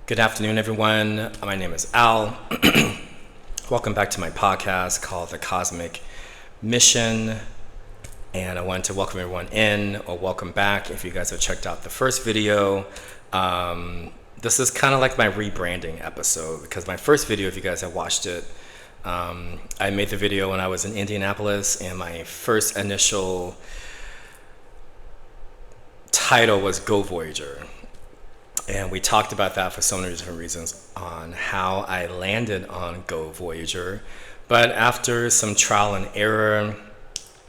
Good afternoon, everyone. My name is Al. Welcome back to my podcast called The Cosmic Mission. And I want to welcome everyone in, or welcome back if you guys have checked out the first video. This is kind of like my rebranding episode because my first video, if you guys have watched it, I made the video when I was in Indianapolis, and my first initial title was Go Voyager. And we talked about that for so many different reasons on how I landed on Go Voyager. But after some trial and error,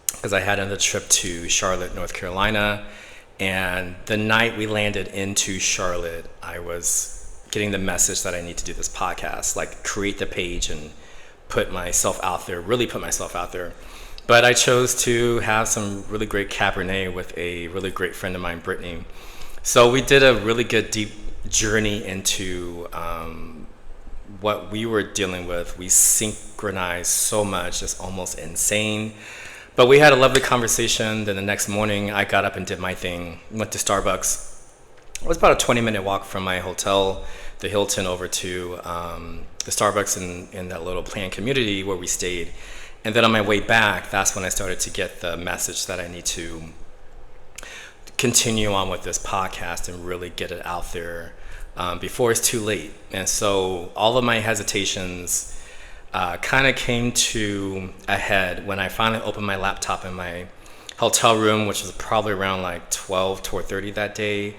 because I had another trip to Charlotte, North Carolina, and the night we landed into Charlotte, I was getting the message that I need to do this podcast, like create the page and put myself out there, really put myself out there. But I chose to have some really great Cabernet with a really great friend of mine, Brittany. So we did a really good deep journey into what we were dealing with. We synchronized so much, it's almost insane. But we had a lovely conversation. Then the next morning, I got up and did my thing, went to Starbucks. It was about a 20-minute walk from my hotel, the Hilton, over to the Starbucks in that little planned community where we stayed. And then on my way back, that's when I started to get the message that I need to continue on with this podcast and really get it out there before it's too late. And so all of my hesitations kind of came to a head when I finally opened my laptop in my hotel room, which was probably around like 12:30 that day.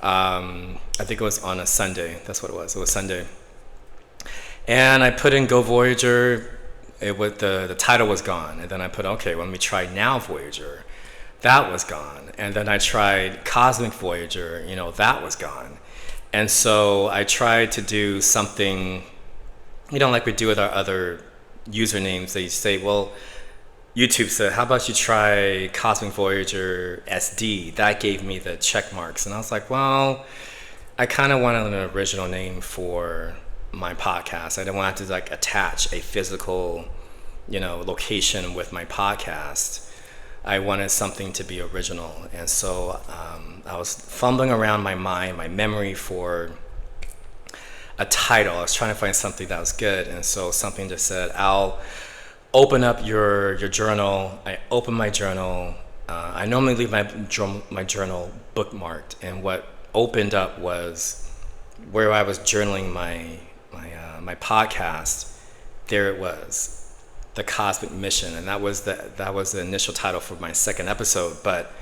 I think it was on a Sunday. That's what it was. It was Sunday. And I put in Go Voyager. The title was gone. And then I put, okay, well, let me try Now Voyager. That was gone. And then I tried Cosmic Voyager, that was gone. And so I tried to do something, like we do with our other usernames. They say, well, YouTube said, how about you try Cosmic Voyager SD? That gave me the check marks. And I was like, well, I kind of wanted an original name for my podcast. I didn't want to attach a physical, location with my podcast. I wanted something to be original. And so I was fumbling around my mind, my memory for a title. I was trying to find something that was good. And so something just said, I'll open up your journal. I opened my journal. I normally leave my journal bookmarked. And what opened up was where I was journaling my podcast. There it was. The Cosmic Mission, and that was the initial title for my second episode. But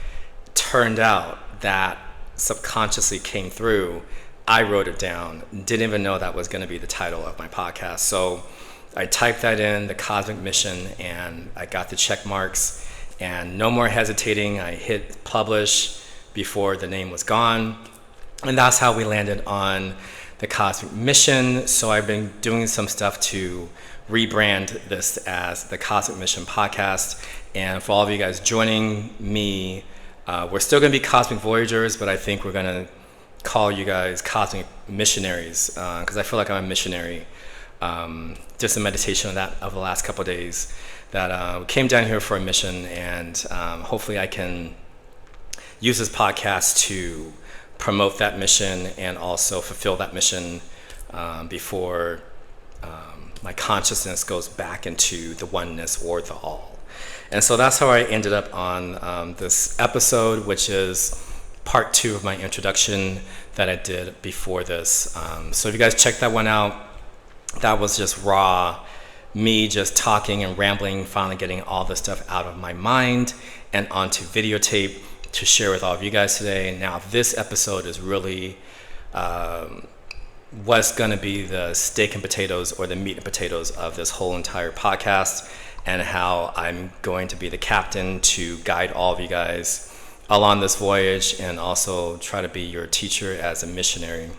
it turned out that subconsciously came through. I wrote it down, didn't even know that was going to be the title of my podcast. So I typed that in, The Cosmic Mission, and I got the check marks, and no more hesitating. I hit publish before the name was gone, and that's how we landed on The Cosmic Mission. So I've been doing some stuff to rebrand this as the Cosmic Mission Podcast. And for all of you guys joining me, we're still going to be Cosmic Voyagers, but I think we're going to call you guys Cosmic Missionaries because I feel like I'm a missionary. Just a meditation of the last couple of days that came down here for a mission, and hopefully I can use this podcast to promote that mission and also fulfill that mission before my consciousness goes back into the oneness or the all. And so that's how I ended up on this episode, which is part 2 of my introduction that I did before this. So if you guys check that one out, that was just raw, me just talking and rambling, finally getting all this stuff out of my mind and onto videotape to share with all of you guys today. Now this episode is really what's going to be the steak and potatoes, or the meat and potatoes of this whole entire podcast, and how I'm going to be the captain to guide all of you guys along this voyage, and also try to be your teacher as a missionary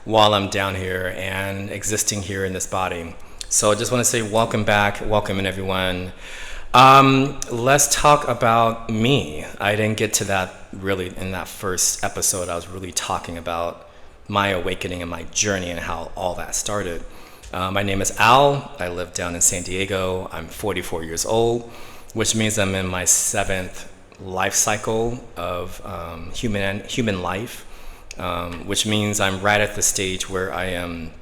while I'm down here and existing here in this body. So I just want to say welcome back, welcome in everyone. Let's talk about me. I didn't get to that really in that first episode. I was really talking about my awakening and my journey and how all that started. My name is Al. I live down in San Diego. I'm 44 years old, which means I'm in my 7th life cycle of human life. which means I'm right at the stage where I am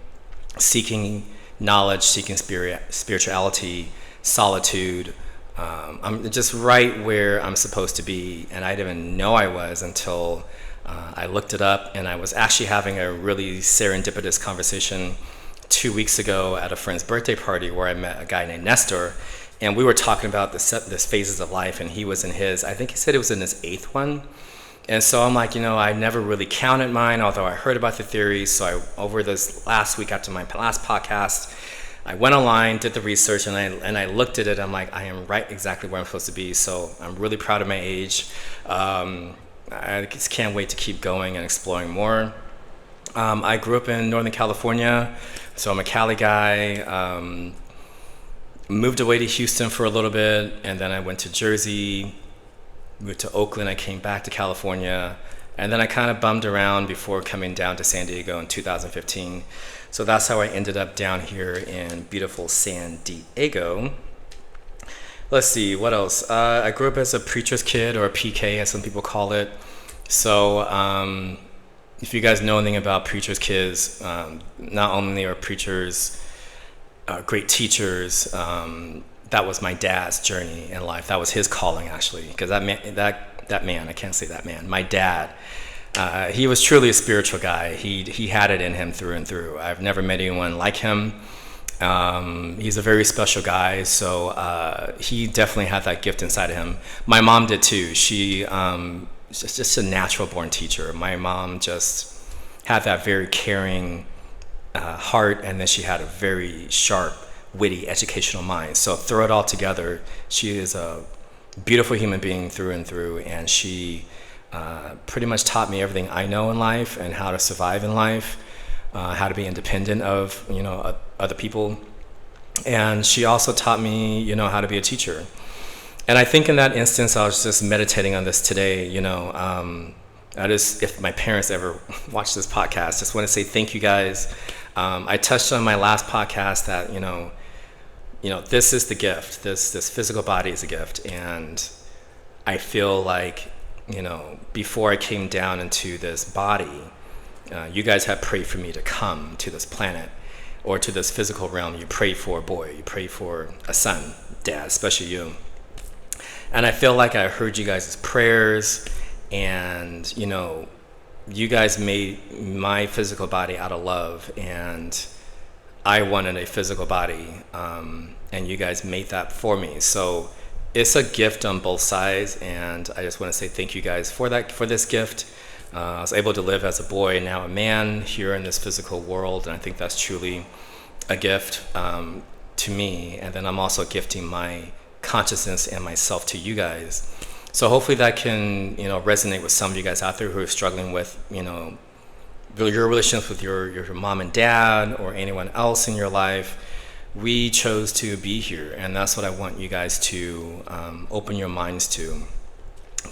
seeking knowledge, seeking spirituality, solitude. I'm just right where I'm supposed to be, and I didn't even know I was until I looked it up, and I was actually having a really serendipitous conversation 2 weeks ago at a friend's birthday party where I met a guy named Nestor, and we were talking about this phases of life, and he was in his, I think he said it was in his 8th one. And so I'm like, I never really counted mine, although I heard about the theories. So over this last week after my last podcast, I went online, did the research, and I looked at it. I'm like, I am right exactly where I'm supposed to be. So I'm really proud of my age. I just can't wait to keep going and exploring more. I grew up in Northern California, so I'm a Cali guy. Moved away to Houston for a little bit, and then I went to Jersey, moved to Oakland. I came back to California, and then I kind of bummed around before coming down to San Diego in 2015. So that's how I ended up down here in beautiful San Diego. Let's see, what else? I grew up as a preacher's kid, or a PK as some people call it. So if you guys know anything about preacher's kids, not only are preachers great teachers, that was my dad's journey in life. That was his calling, actually, because that man, I can't say that man, my dad, he was truly a spiritual guy. He had it in him through and through. I've never met anyone like him. He's a very special guy, so he definitely had that gift inside of him. My mom did too. She just a natural born teacher. My mom just had that very caring heart, and then she had a very sharp, witty, educational mind. So throw it all together, she is a beautiful human being through and through, and she pretty much taught me everything I know in life and how to survive in life, how to be independent of other people, and she also taught me how to be a teacher. And I think in that instance, I was just meditating on this today. If my parents ever watch this podcast, just want to say thank you guys. I touched on my last podcast that this is the gift. This physical body is a gift, and I feel like before I came down into this body, you guys have prayed for me to come to this planet or to this physical realm. You prayed for a boy, you prayed for a son, dad, especially you. And I feel like I heard you guys' prayers, and you guys made my physical body out of love, and I wanted a physical body, and you guys made that for me. So it's a gift on both sides, and I just want to say thank you guys for this gift. I was able to live as a boy and now a man here in this physical world, and I think that's truly a gift to me. And then I'm also gifting my consciousness and myself to you guys. So hopefully that can resonate with some of you guys out there who are struggling with your relationship with your mom and dad or anyone else in your life. We chose to be here, and that's what I want you guys to open your minds to.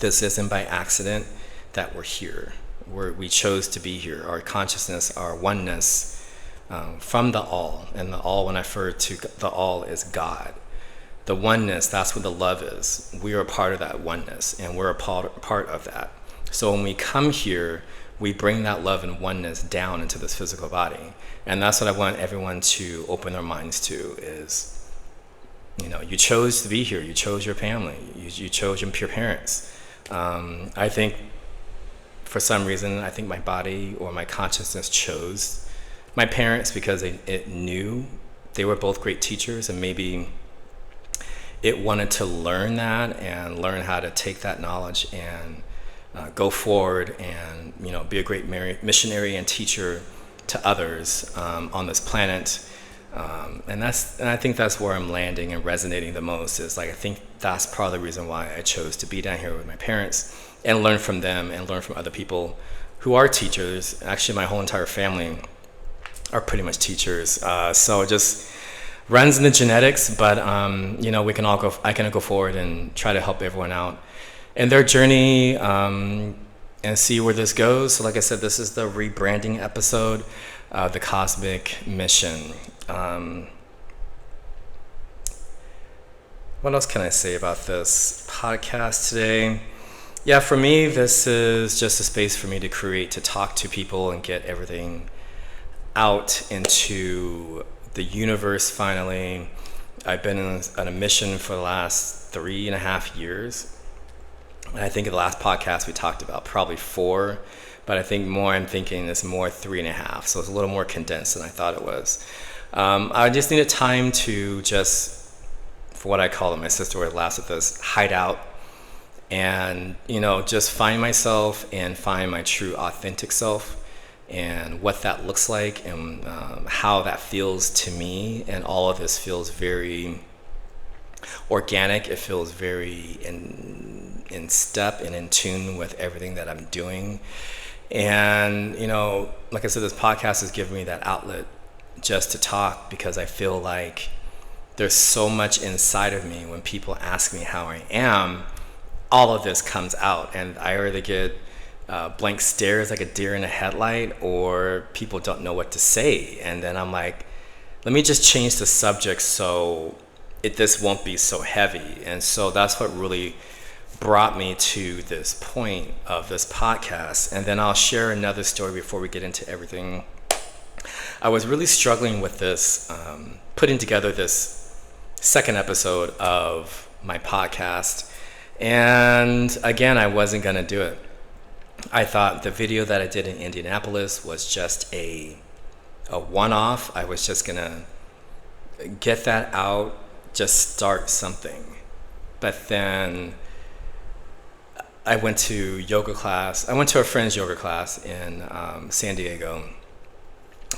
This isn't by accident that we're here. We chose to be here. Our consciousness, our oneness from the all, and the all, when I refer to the all, is God. The oneness, that's what the love is. We are a part of that oneness, and we're a part of that. So when we come here, we bring that love and oneness down into this physical body. And that's what I want everyone to open their minds to is, you chose to be here. You chose your family. You chose your parents. I think for some reason, I think my body or my consciousness chose my parents because it knew they were both great teachers, and maybe it wanted to learn that and learn how to take that knowledge and go forward and be a great missionary and teacher to others on this planet. And I think that's where I'm landing and resonating the most. Is I think that's part of the reason why I chose to be down here with my parents and learn from them and learn from other people who are teachers. Actually, my whole entire family are pretty much teachers. So it just runs in the genetics, but we can all go. I can go forward and try to help everyone out in their journey and see where this goes. So, like I said, this is the rebranding episode of the Cosmic Mission. What else can I say about this podcast today? Yeah, for me, this is just a space for me to create, to talk to people and get everything out into the universe finally. I've been on a mission for the last 3.5 years. And I think in the last podcast we talked about probably 4, but I think more I'm thinking is more 3.5. So it's a little more condensed than I thought it was. I just needed time to just, for what I call it, my sister always laughs at this, hide out and, just find myself and find my true authentic self and what that looks like and how that feels to me. And all of this feels very organic. It feels very in step and in tune with everything that I'm doing. And, like I said, this podcast has given me that outlet just to talk, because I feel like there's so much inside of me. When people ask me how I am, all of this comes out, and I either get blank stares like a deer in a headlight, or people don't know what to say. And then I'm like, let me just change the subject so this won't be so heavy. And so that's what really brought me to this point of this podcast. And then I'll share another story before we get into everything. I was really struggling with this, putting together this second episode of my podcast. And again, I wasn't going to do it. I thought the video that I did in Indianapolis was just a one-off. I was just going to get that out, just start something. But then I went to yoga class. I went to a friend's yoga class in San Diego.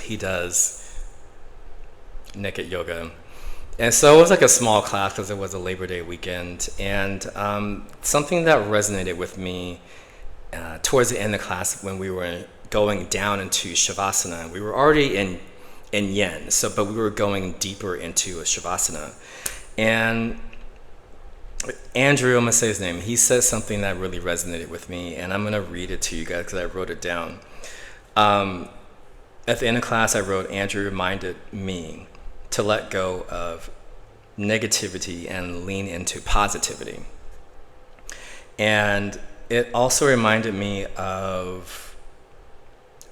He does naked yoga. And so it was like a small class because it was a Labor Day weekend. And something that resonated with me towards the end of the class, when we were going down into Shavasana, we were already in Yin, but we were going deeper into a Shavasana. And Andrew, I'm going to say his name, he said something that really resonated with me, and I'm going to read it to you guys because I wrote it down. At the end of class, I wrote, Andrew reminded me to let go of negativity and lean into positivity. And it also reminded me of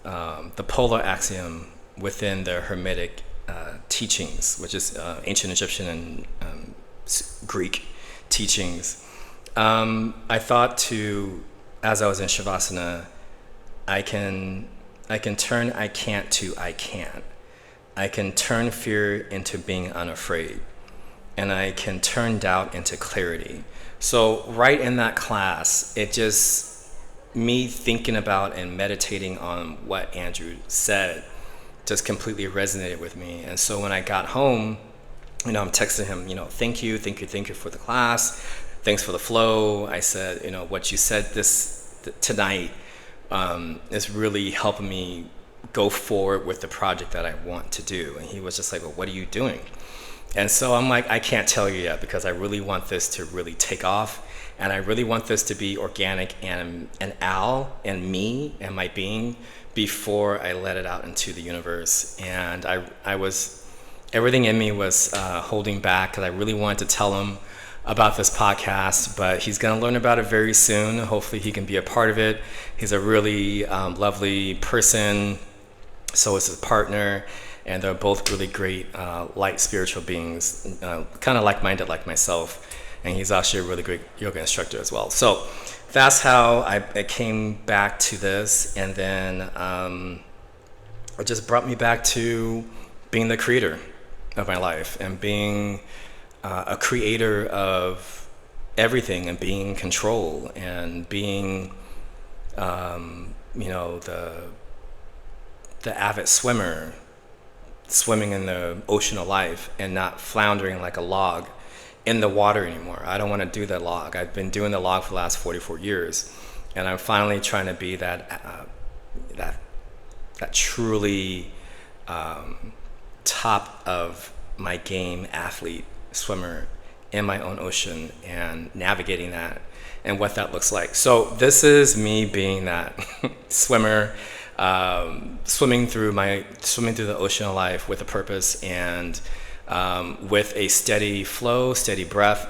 the polar axiom within the Hermetic teachings, which is ancient Egyptian and Greek teachings. I thought as I was in Shavasana, I can turn I can't to I can. I can turn fear into being unafraid. And I can turn doubt into clarity. So right in that class, it just, me thinking about and meditating on what Andrew said just completely resonated with me. And so when I got home, I'm texting him, thank you for the class. Thanks for the flow. I said, what you said tonight is really helping me go forward with the project that I want to do. And he was just like, well, what are you doing? And so I'm like, I can't tell you yet, because I really want this to really take off. And I really want this to be organic and Al and me and my being before I let it out into the universe. And everything in me was holding back, because I really wanted to tell him about this podcast, but he's going to learn about it very soon. Hopefully he can be a part of it. He's a really lovely person. So is his partner, and they're both really great light spiritual beings, kind of like-minded like myself. And he's actually a really great yoga instructor as well. So that's how I came back to this. And then it just brought me back to being the creator of my life and being a creator of everything and being in control and being, the avid swimmer, swimming in the ocean of life and not floundering like a log in the water anymore. I don't want to do that log. I've been doing the log for the last 44 years, and I'm finally trying to be that truly top of my game athlete, swimmer in my own ocean and navigating that and what that looks like. So this is me being that swimmer, swimming through the ocean of life with a purpose and with a steady flow, steady breath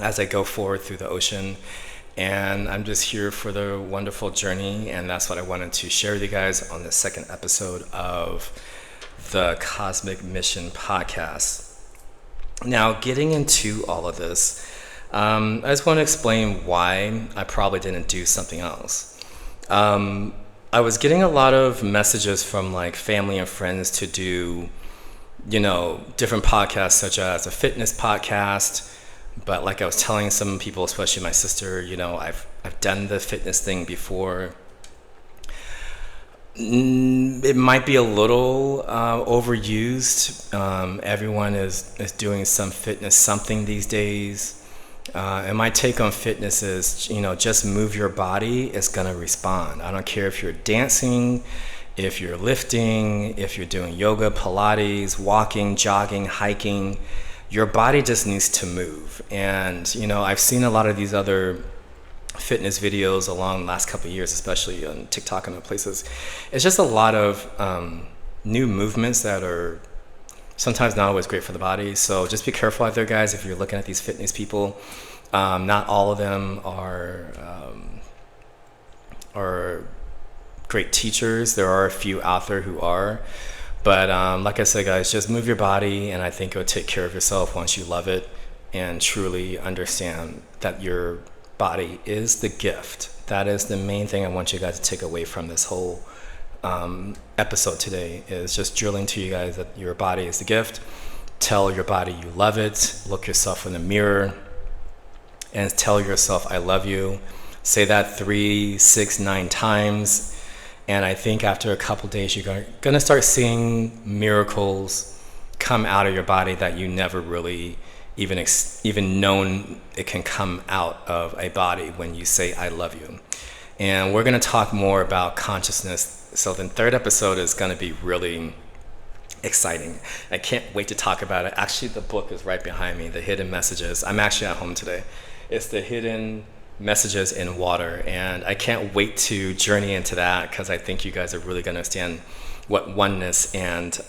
as I go forward through the ocean. And I'm just here for the wonderful journey, and that's what I wanted to share with you guys on the second episode of the Cosmic Mission podcast. Now, getting into all of this, I just want to explain why I probably didn't do something else. I was getting a lot of messages from like family and friends to do, different podcasts, such as a fitness podcast. But like I was telling some people, especially my sister, I've done the fitness thing before. It might be a little overused. Everyone is doing some fitness something these days. And my take on fitness is, just move your body, it's gonna respond. I don't care if you're dancing, if you're lifting, if you're doing yoga, Pilates, walking, jogging, hiking, your body just needs to move. And, I've seen a lot of these other fitness videos along the last couple of years, especially on TikTok and other places. It's just a lot of new movements that are sometimes not always great for the body. So just be careful out there, guys, if you're looking at these fitness people. Not all of them are great teachers. There are a few out there who are. But like I said, guys, just move your body, and I think it'll take care of yourself once you love it and truly understand that your body is the gift. That is the main thing I want you guys to take away from this whole episode today, is just drilling to you guys that your body is the gift. Tell your body you love it. Look yourself in the mirror and tell yourself, I love you. Say that 3, 6, 9 times. And I think after a couple days, you're going to start seeing miracles come out of your body that you never really even known it can come out of a body when you say, I love you. And we're going to talk more about consciousness. So the third episode is going to be really exciting. I can't wait to talk about it. Actually, the book is right behind me, The Hidden Messages. I'm actually at home today. It's The Hidden Messages in Water, and I can't wait to journey into that, because I think you guys are really going to understand what oneness and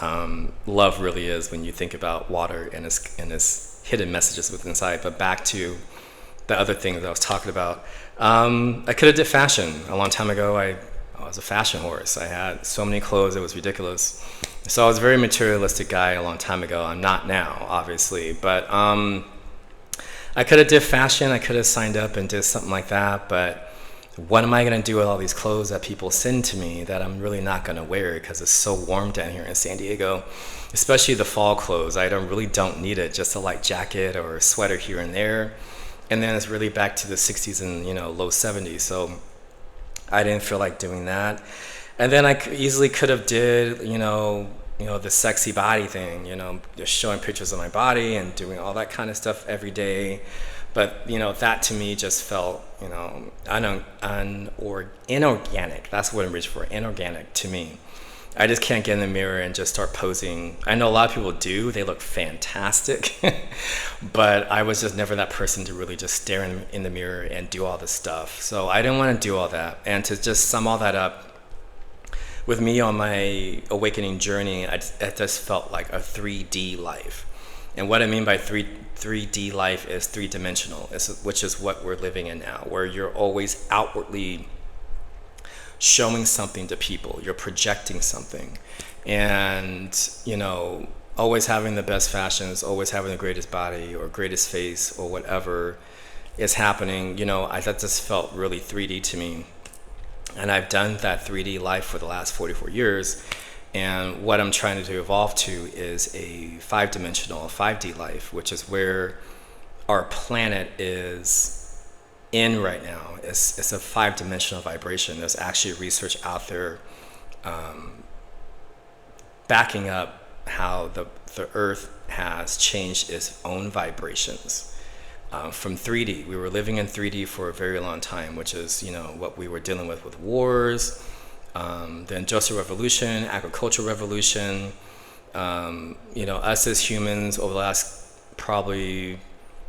love really is when you think about water and its hidden messages within inside. But back to the other thing that I was talking about. I could have did fashion a long time ago. I was a fashion horse. I had so many clothes, it was ridiculous. So I was a very materialistic guy a long time ago. I'm not now, obviously, but I could have did fashion. I could have signed up and did something like that, but what am I going to do with all these clothes that people send to me that I'm really not going to wear because it's so warm down here in San Diego, especially the fall clothes. I really don't need it, just a light jacket or a sweater here and there. And then it's really back to the 60s and low 70s. So I didn't feel like doing that. And then I easily could have did, the sexy body thing, just showing pictures of my body and doing all that kind of stuff every day. But, that to me just felt, inorganic. That's what I'm reaching for, inorganic to me. I just can't get in the mirror and just start posing. I know a lot of people do. They look fantastic. But I was just never that person to really just stare in the mirror and do all this stuff. So I didn't want to do all that. And to just sum all that up, with me on my awakening journey, it just felt like a 3D life. And what I mean by 3D life is three-dimensional, which is what we're living in now, where you're always outwardly showing something to people. You're projecting something. And, always having the best fashions, always having the greatest body or greatest face or whatever is happening. That just felt really 3D to me. And I've done that 3D life for the last 44 years. And what I'm trying to evolve to is a 5-dimensional, 5D life, which is where our planet is in right now. It's a 5-dimensional vibration. There's actually research out there backing up how the Earth has changed its own vibrations. From 3D. We were living in 3D for a very long time, which is, what we were dealing with wars, the Industrial Revolution, Agricultural Revolution, us as humans over the last probably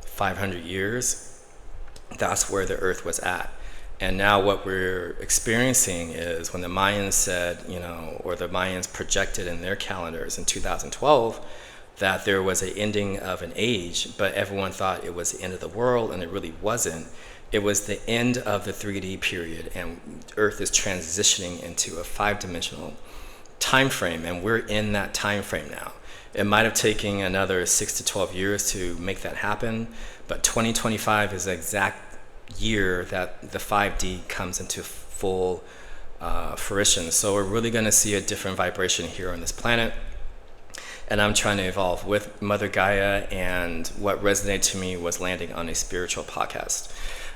500 years, that's where the Earth was at. And now what we're experiencing is when the Mayans said, or the Mayans projected in their calendars in 2012, that there was an ending of an age, but everyone thought it was the end of the world, and it really wasn't. it was the end of the 3D period, and Earth is transitioning into a 5-dimensional time frame, and we're in that time frame now. It might have taken another 6 to 12 years to make that happen, but 2025 is the exact year that the 5D comes into full fruition. So we're really going to see a different vibration here on this planet. And I'm trying to evolve with Mother Gaia, and what resonated to me was landing on a spiritual podcast.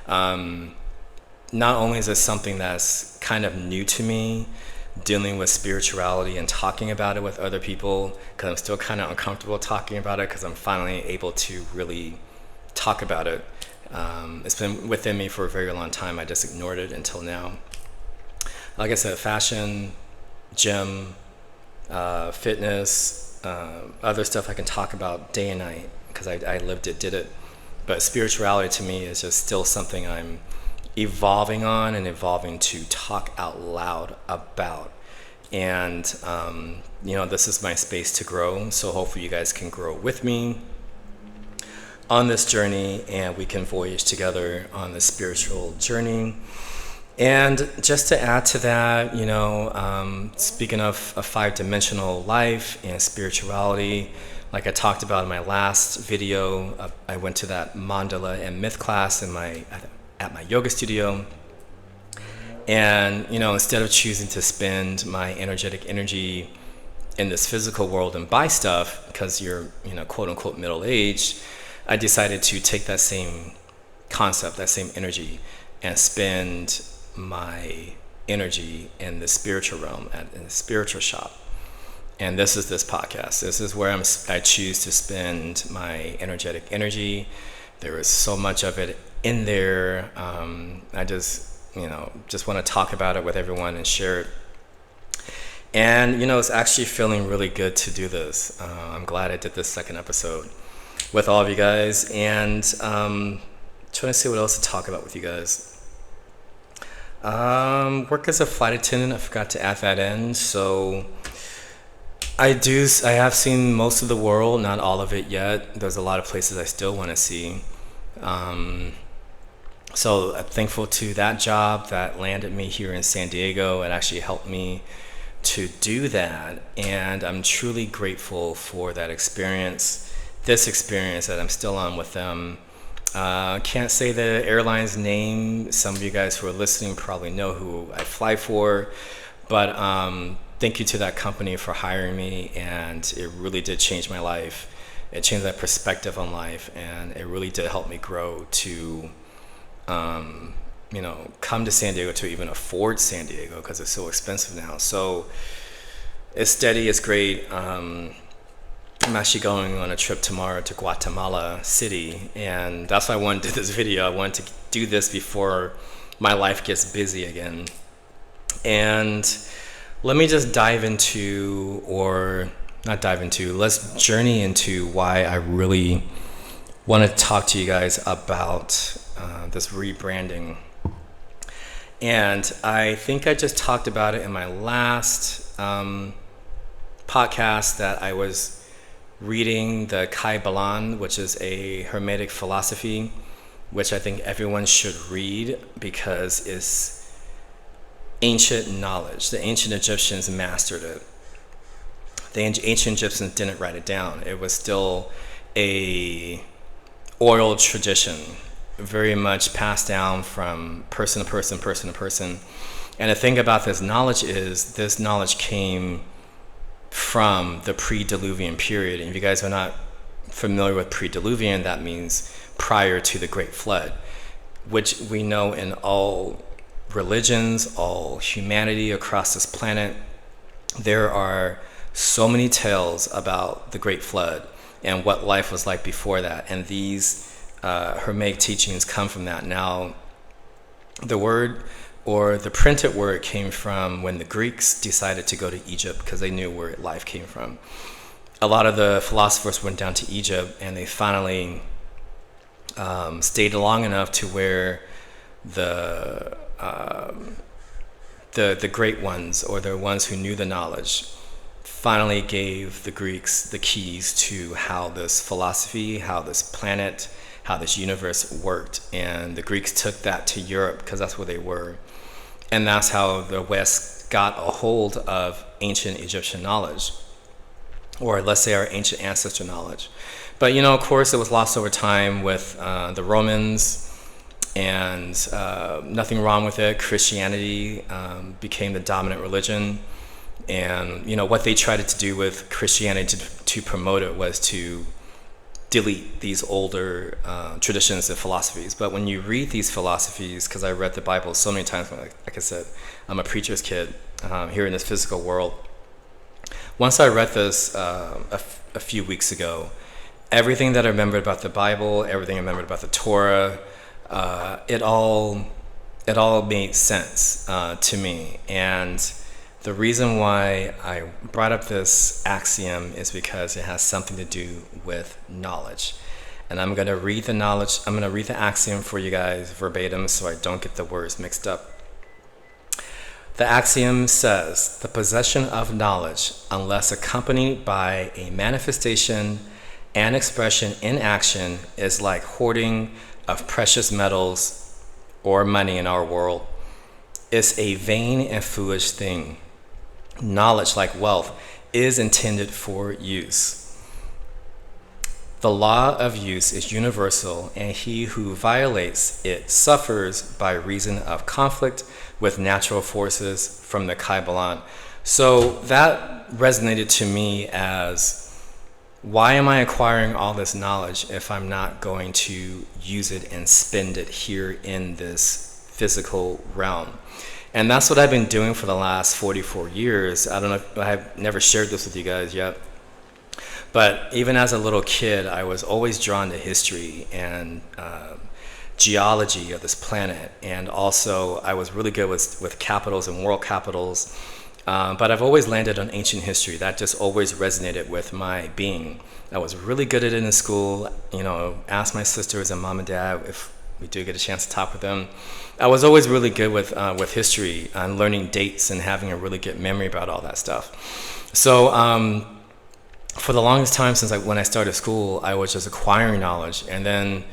Not only is this something that's kind of new to me, dealing with spirituality and talking about it with other people, because I'm still kind of uncomfortable talking about it, because I'm finally able to really talk about it. It's been within me for a very long time. I just ignored it until now. Like I said, fashion, gym, fitness, other stuff I can talk about day and night, because I lived it, did it. But spirituality to me is just still something I'm evolving on and evolving to talk out loud about. And, this is my space to grow. So hopefully you guys can grow with me on this journey, and we can voyage together on this spiritual journey. And just to add to that, speaking of a 5-dimensional life and spirituality, like I talked about in my last video, I went to that mandala and myth class at my yoga studio. And, instead of choosing to spend my energetic energy in this physical world and buy stuff because you're, quote unquote middle-aged, I decided to take that same concept, that same energy, and spend my energy in the spiritual realm, in the spiritual shop. And this is this podcast. This is where I choose to spend my energetic energy. There is so much of it in there. I just want to talk about it with everyone and share it. And, it's actually feeling really good to do this. I'm glad I did this second episode with all of you guys. And trying to see what else to talk about with you guys. Work as a flight attendant, I forgot to add that in. So I have seen most of the world, not all of it yet. There's a lot of places I still want to see. So I'm thankful to that job that landed me here in San Diego. It actually helped me to do that. And I'm truly grateful for that experience, this experience that I'm still on with them. Can't say the airline's name. Some of you guys who are listening probably know who I fly for, but thank you to that company for hiring me, and it really did change my life. It changed my perspective on life, and it really did help me grow to, come to San Diego, to even afford San Diego, because it's so expensive now. So it's steady, it's great. I'm actually going on a trip tomorrow to Guatemala City, and that's why I wanted to do this video. I wanted to do this before my life gets busy again. And let me just let's journey into why I really want to talk to you guys about this rebranding. And I think I just talked about it in my last podcast, that I was reading the Kybalion, which is a Hermetic philosophy, which I think everyone should read because it's ancient knowledge. The ancient Egyptians mastered it. The ancient Egyptians didn't write it down. It was still a oral tradition, very much passed down from person to person. And the thing about this knowledge is this knowledge came from the pre-Diluvian period. And if you guys are not familiar with pre-Diluvian, that means prior to the Great Flood, which we know in all religions, all humanity across this planet, there are so many tales about the Great Flood and what life was like before that. And these Hermetic teachings come from that. Now, the word, or the printed word, came from when the Greeks decided to go to Egypt because they knew where life came from. A lot of the philosophers went down to Egypt, and they finally stayed long enough to where the great ones, or the ones who knew the knowledge, finally gave the Greeks the keys to how this philosophy, how this planet, how this universe worked. And the Greeks took that to Europe because that's where they were. And that's how the West got a hold of ancient Egyptian knowledge, or let's say our ancient ancestor knowledge. But, of course, it was lost over time with the Romans, and nothing wrong with it. Christianity became the dominant religion. And, what they tried to do with Christianity to promote it was to delete these older traditions and philosophies. But when you read these philosophies, because I read the Bible so many times, like I said, I'm a preacher's kid here in this physical world. Once I read this a few weeks ago, everything that I remembered about the Bible, everything I remembered about the Torah, it all made sense to me. And the reason why I brought up this axiom is because it has something to do with knowledge. And I'm going to read the axiom for you guys verbatim so I don't get the words mixed up. The axiom says, the possession of knowledge, unless accompanied by a manifestation and expression in action, is like hoarding of precious metals or money in our world. It's a vain and foolish thing. Knowledge, like wealth, is intended for use. The law of use is universal, and he who violates it suffers by reason of conflict with natural forces from the Kybalion. So that resonated to me as, why am I acquiring all this knowledge if I'm not going to use it and spend it here in this physical realm? And that's what I've been doing for the last 44 years. I don't know if I've never shared this with you guys yet. But even as a little kid, I was always drawn to history and geology of this planet. And also, I was really good with capitals and world capitals. But I've always landed on ancient history. That just always resonated with my being. I was really good at it in school. Asked my sisters and mom and dad if we do get a chance to talk with them. I was always really good with history and learning dates and having a really good memory about all that stuff. So for the longest time since when I started school, I was just acquiring knowledge. And then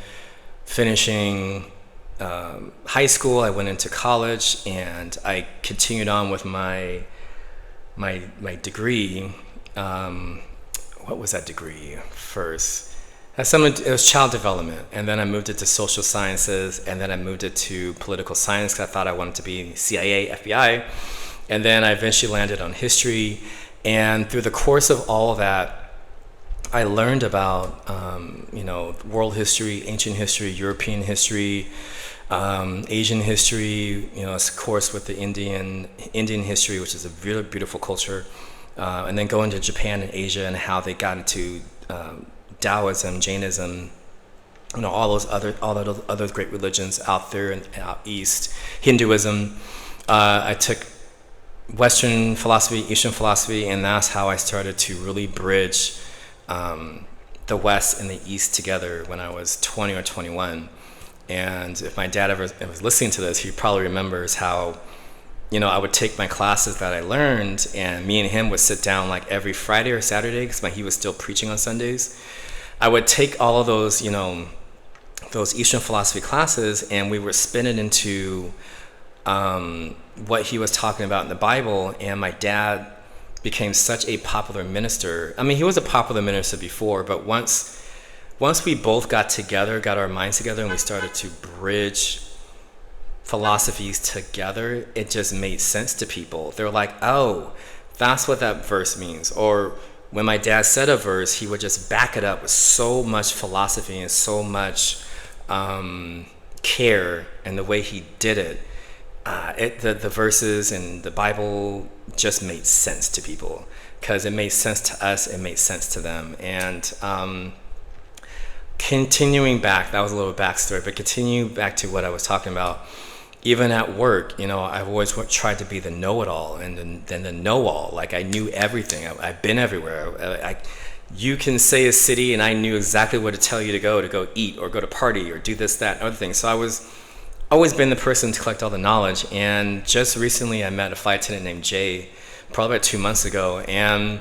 finishing high school, I went into college and I continued on with my degree. What was that degree first? It was child development, and then I moved it to social sciences, and then I moved it to political science because I thought I wanted to be CIA, FBI, and then I eventually landed on history. And through the course of all of that, I learned about world history, ancient history, European history, Asian history. Of course with the Indian history, which is a really beautiful culture, and then going to Japan and Asia and how they got into Taoism, Jainism, all those other great religions out there and out east, Hinduism. I took Western philosophy, Eastern philosophy, and that's how I started to really bridge the West and the East together when I was 20 or 21. And if my dad ever was listening to this, he probably remembers how I would take my classes that I learned, and me and him would sit down like every Friday or Saturday because he was still preaching on Sundays. I would take all of those, those Eastern philosophy classes, and we would spin it into what he was talking about in the Bible. And my dad became such a popular minister. He was a popular minister before, but once we both got our minds together, and we started to bridge philosophies together, it just made sense to people. They were like, oh, that's what that verse means. Or when my dad said a verse, he would just back it up with so much philosophy and so much care, and the way he did it, the verses and the Bible just made sense to people because it made sense to us, it made sense to them. And continuing back, that was a little backstory, but continuing back to what I was talking about, even at work, I've always tried to be the know-it-all and then the know-all. Like I knew everything. I've been everywhere. You can say a city, and I knew exactly where to tell you to go eat or go to party or do this, that, and other things. So I was always been the person to collect all the knowledge. And just recently, I met a flight attendant named Jay, probably about 2 months ago, and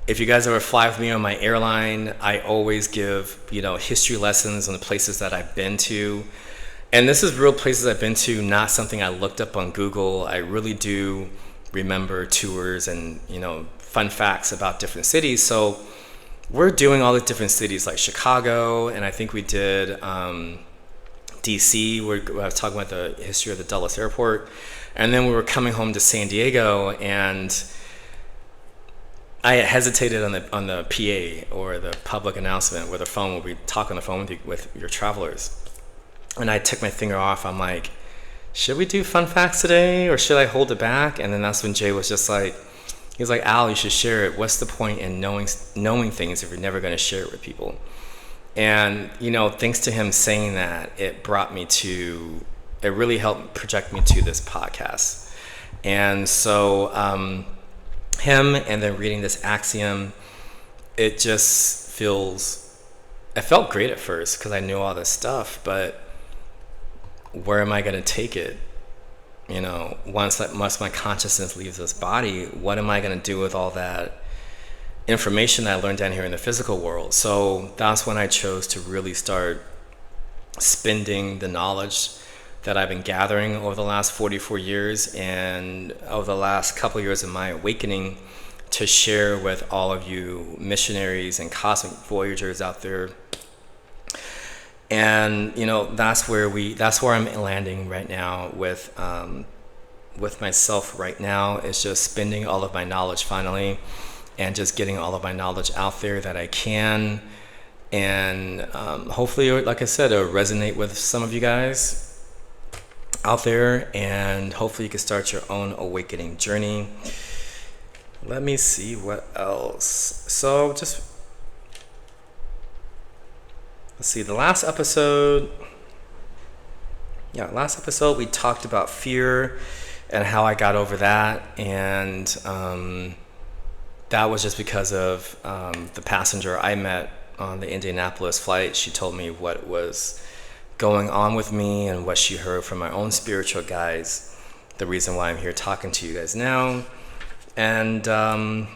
if you guys ever fly with me on my airline, I always give, history lessons on the places that I've been to. And this is real places I've been to, not something I looked up on Google. I really do remember tours and, fun facts about different cities. So we're doing all the different cities like Chicago, and I think we did DC. I was talking about the history of the Dulles Airport. And then we were coming home to San Diego, and I hesitated on the PA, or the public announcement, where the phone will be talking on the phone with your travelers. And I took my finger off. I'm like, should we do fun facts today, or should I hold it back? And then that's when Jay was just like, he's like, Al, you should share it. What's the point in knowing things if you're never going to share it with people? And, thanks to him saying that, it really helped project me to this podcast. And so him, and then reading this axiom, it felt great at first because I knew all this stuff, but where am I going to take it? Once my consciousness leaves this body, what am I going to do with all that information that I learned down here in the physical world? So that's when I chose to really start spending the knowledge that I've been gathering over the last 44 years and over the last couple of years of my awakening, to share with all of you missionaries and cosmic voyagers out there. And that's where I'm landing right now with myself right now, is just spending all of my knowledge finally, and just getting all of my knowledge out there that I can. And hopefully, like I said, it'll resonate with some of you guys out there, and hopefully you can start your own awakening journey. Let me see what else. So let's see, last episode we talked about fear and how I got over that, and that was just because of the passenger I met on the Indianapolis flight. She told me what was going on with me and what she heard from my own spiritual guides, the reason why I'm here talking to you guys now. And I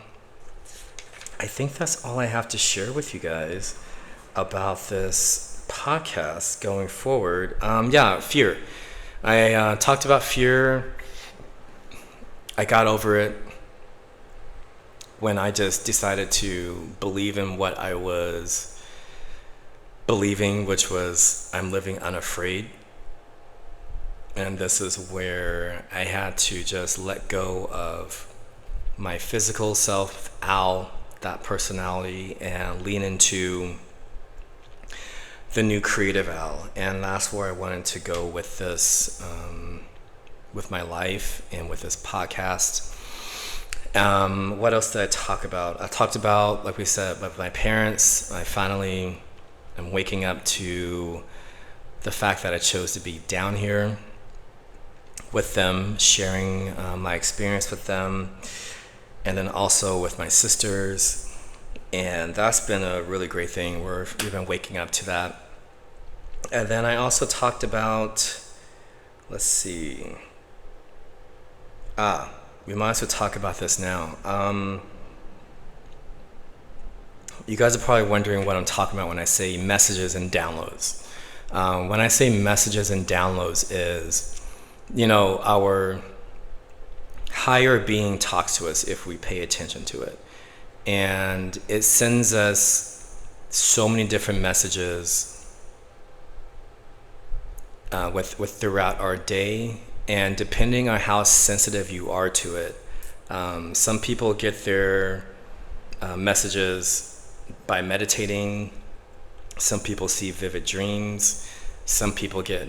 think that's all I have to share with you guys about this podcast going forward. Fear. I talked about fear. I got over it when I just decided to believe in what I was believing, which was I'm living unafraid. And this is where I had to just let go of my physical self, Al, that personality, and lean into the new creative Al. And that's where I wanted to go with this, with my life and with this podcast. What else did I talk about? I talked about, like we said, with my parents. I finally am waking up to the fact that I chose to be down here with them, sharing my experience with them, and then also with my sisters. And that's been a really great thing. We've been waking up to that. And then I also talked about, let's see. We might as well talk about this now. You guys are probably wondering what I'm talking about when I say messages and downloads. When I say messages and downloads is, our higher being talks to us if we pay attention to it. And it sends us so many different messages with throughout our day. And depending on how sensitive you are to it, some people get their messages by meditating. Some people see vivid dreams. Some people get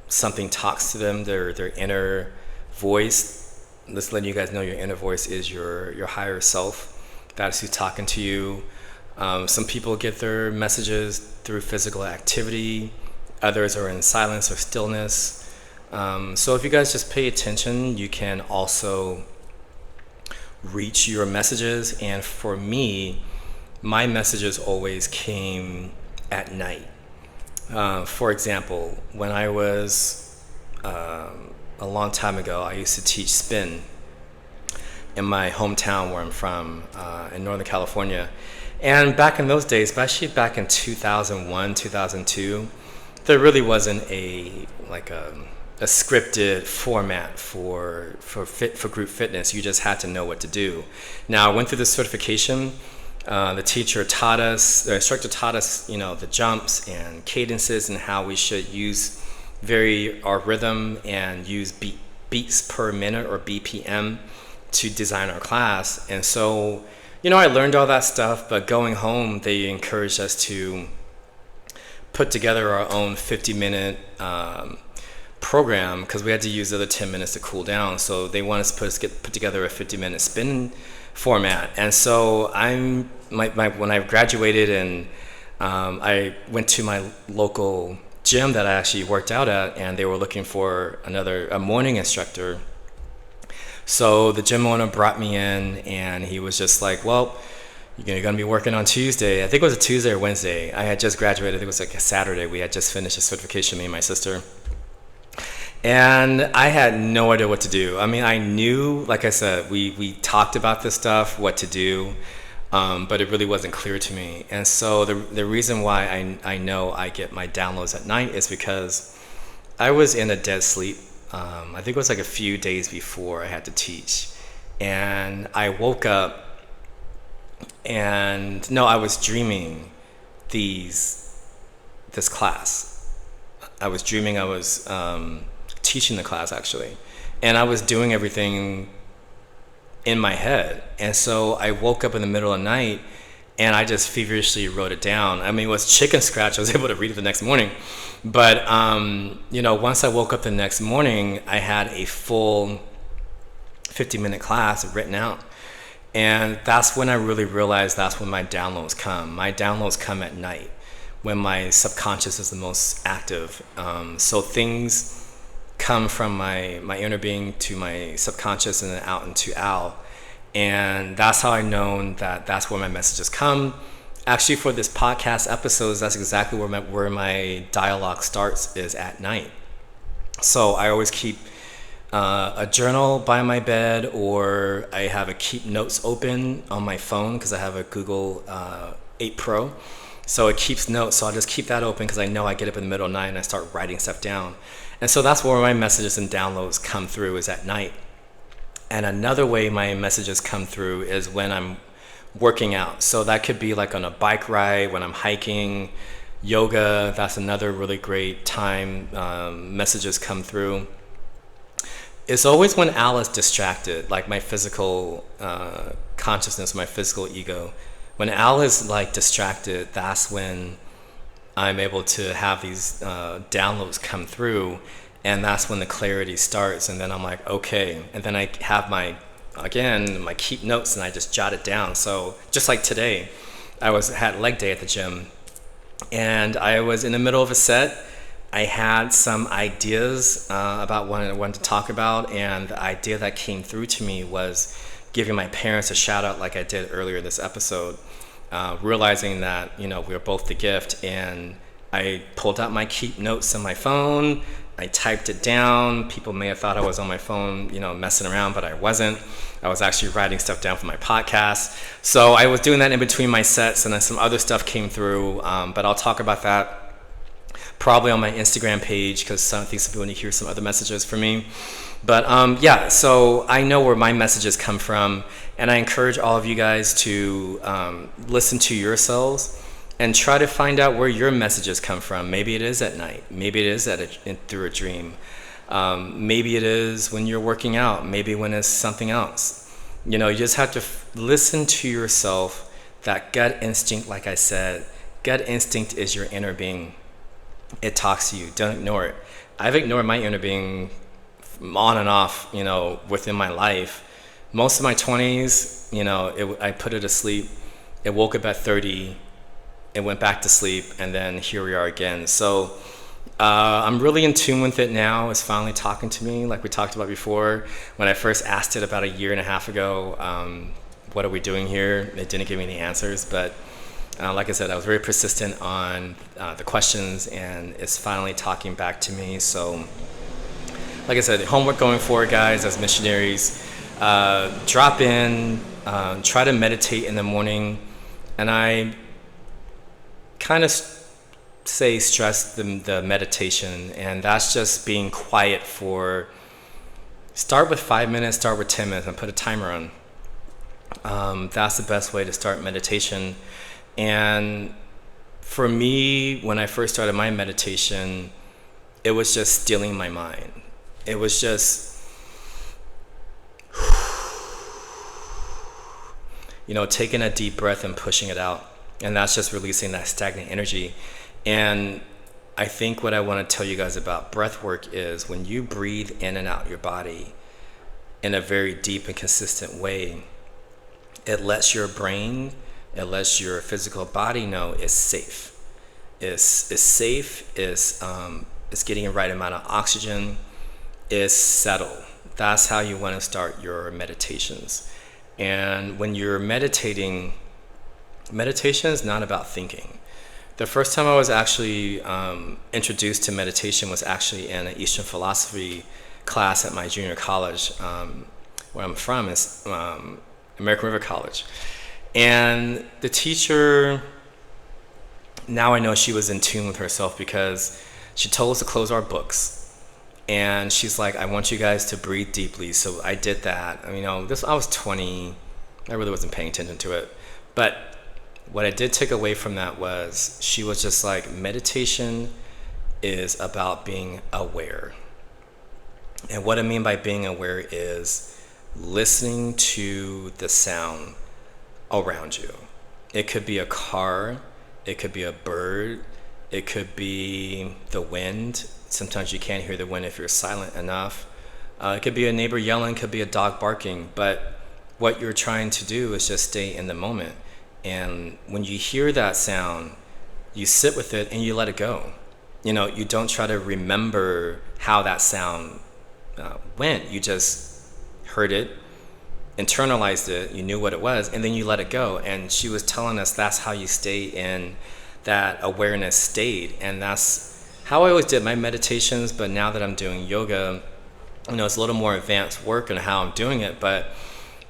something talks to them, their inner voice. Let's let you guys know your inner voice is your higher self. That's who's talking to you. Some people get their messages through physical activity. Others are in silence or stillness. So if you guys just pay attention, you can also reach your messages. And for me, my messages always came at night. For example, when I was a long time ago, I used to teach spin. in my hometown where I'm from, in Northern California. And back in those days, especially back in 2001, 2002, there really wasn't a scripted format for group fitness. You just had to know what to do. Now, I went through the certification. The instructor taught us, the jumps and cadences and how we should use our rhythm and use beats per minute, or BPM, to design our class. And so, I learned all that stuff, but going home, they encouraged us to put together our own 50-minute program, because we had to use the other 10 minutes to cool down. So they wanted us to put together a 50-minute spin format. And so when I graduated, and I went to my local gym that I actually worked out at, and they were looking for a morning instructor. So the gym owner brought me in, and he was just like, well, you're going to be working on Tuesday. I think it was a Tuesday or Wednesday. I had just graduated. I think it was like a Saturday. We had just finished a certification, me and my sister. And I had no idea what to do. I mean, I knew, like I said, we talked about this stuff, what to do, but it really wasn't clear to me. And so the reason why I know I get my downloads at night is because I was in a dead sleep. I think it was like a few days before I had to teach. And I woke up, and I was dreaming this class. I was dreaming I was teaching the class, actually. And I was doing everything in my head. And so I woke up in the middle of the night, and I just feverishly wrote it down. I mean, it was chicken scratch. I was able to read it the next morning. But, once I woke up the next morning, I had a full 50-minute class written out. And that's when I really realized that's when my downloads come. My downloads come at night, when my subconscious is the most active. So things come from my inner being to my subconscious, and then out into Al. And that's how I known that's where my messages come. Actually, for this podcast episodes, that's exactly where my dialogue starts, is at night. So I always keep a journal by my bed, or I have a keep notes open on my phone, because I have a Google 8 Pro. So it keeps notes. So I'll just keep that open, because I know I get up in the middle of the night and I start writing stuff down. And so that's where my messages and downloads come through, is at night. And another way my messages come through is when I'm working out. So that could be like on a bike ride, when I'm hiking, yoga. That's another really great time messages come through. It's always when Al is distracted, like my physical consciousness, my physical ego. When Al is like distracted, that's when I'm able to have these downloads come through, and that's when the clarity starts. And then I'm like, okay. And then I have my keep notes, and I just jot it down. So just like today, I had leg day at the gym, and I was in the middle of a set. I had some ideas about what I wanted to talk about, and the idea that came through to me was giving my parents a shout out, like I did earlier in this episode, realizing that we're both the gift. And I pulled out my keep notes on my phone. I typed it down. People may have thought I was on my phone, messing around, but I wasn't. I was actually writing stuff down for my podcast. So I was doing that in between my sets, and then some other stuff came through, but I'll talk about that probably on my Instagram page, because I think some people need to hear some other messages from me. But so I know where my messages come from, and I encourage all of you guys to listen to yourselves and try to find out where your messages come from. Maybe it is at night. Maybe it is through a dream. Maybe it is when you're working out. Maybe when it's something else. You just have to listen to yourself. That gut instinct, like I said, gut instinct is your inner being. It talks to you. Don't ignore it. I've ignored my inner being on and off, within my life. Most of my 20s, I put it to sleep. It woke up at 30. It went back to sleep, and then here we are again. So I'm really in tune with it now. It's finally talking to me, like we talked about before. When I first asked it about a year and a half ago, what are we doing here? It didn't give me any answers, but like I said, I was very persistent on the questions, and it's finally talking back to me. So like I said, homework going forward, guys, as missionaries. Drop in, try to meditate in the morning, and I kind of say stress the meditation, and that's just being quiet for, start with 5 minutes, start with 10 minutes, and put a timer on. That's the best way to start meditation. And for me, when I first started my meditation, it was just stilling my mind. It was just, taking a deep breath and pushing it out. And that's just releasing that stagnant energy. And I think what I want to tell you guys about breath work is when you breathe in and out your body in a very deep and consistent way, it lets your brain, it lets your physical body know it's safe. It's safe, it's getting the right amount of oxygen, it's settled. That's how you want to start your meditations. And when you're meditating, meditation is not about thinking. The first time I was actually introduced to meditation was actually in an Eastern philosophy class at my junior college, where I'm from, is American River College. And the teacher, now I know she was in tune with herself, because she told us to close our books. And she's like, I want you guys to breathe deeply. So I did that. I was 20. I really wasn't paying attention to it. But what I did take away from that was she was just like, meditation is about being aware. And what I mean by being aware is listening to the sound around you. It could be a car, it could be a bird, it could be the wind. Sometimes you can't hear the wind if you're silent enough. It could be a neighbor yelling, it could be a dog barking, but what you're trying to do is just stay in the moment. And when you hear that sound, you sit with it and you let it go. You don't try to remember how that sound went. You just heard it, internalized it, you knew what it was, and then you let it go. And she was telling us that's how you stay in that awareness state. And that's how I always did my meditations. But now that I'm doing yoga, it's a little more advanced work on how I'm doing it. But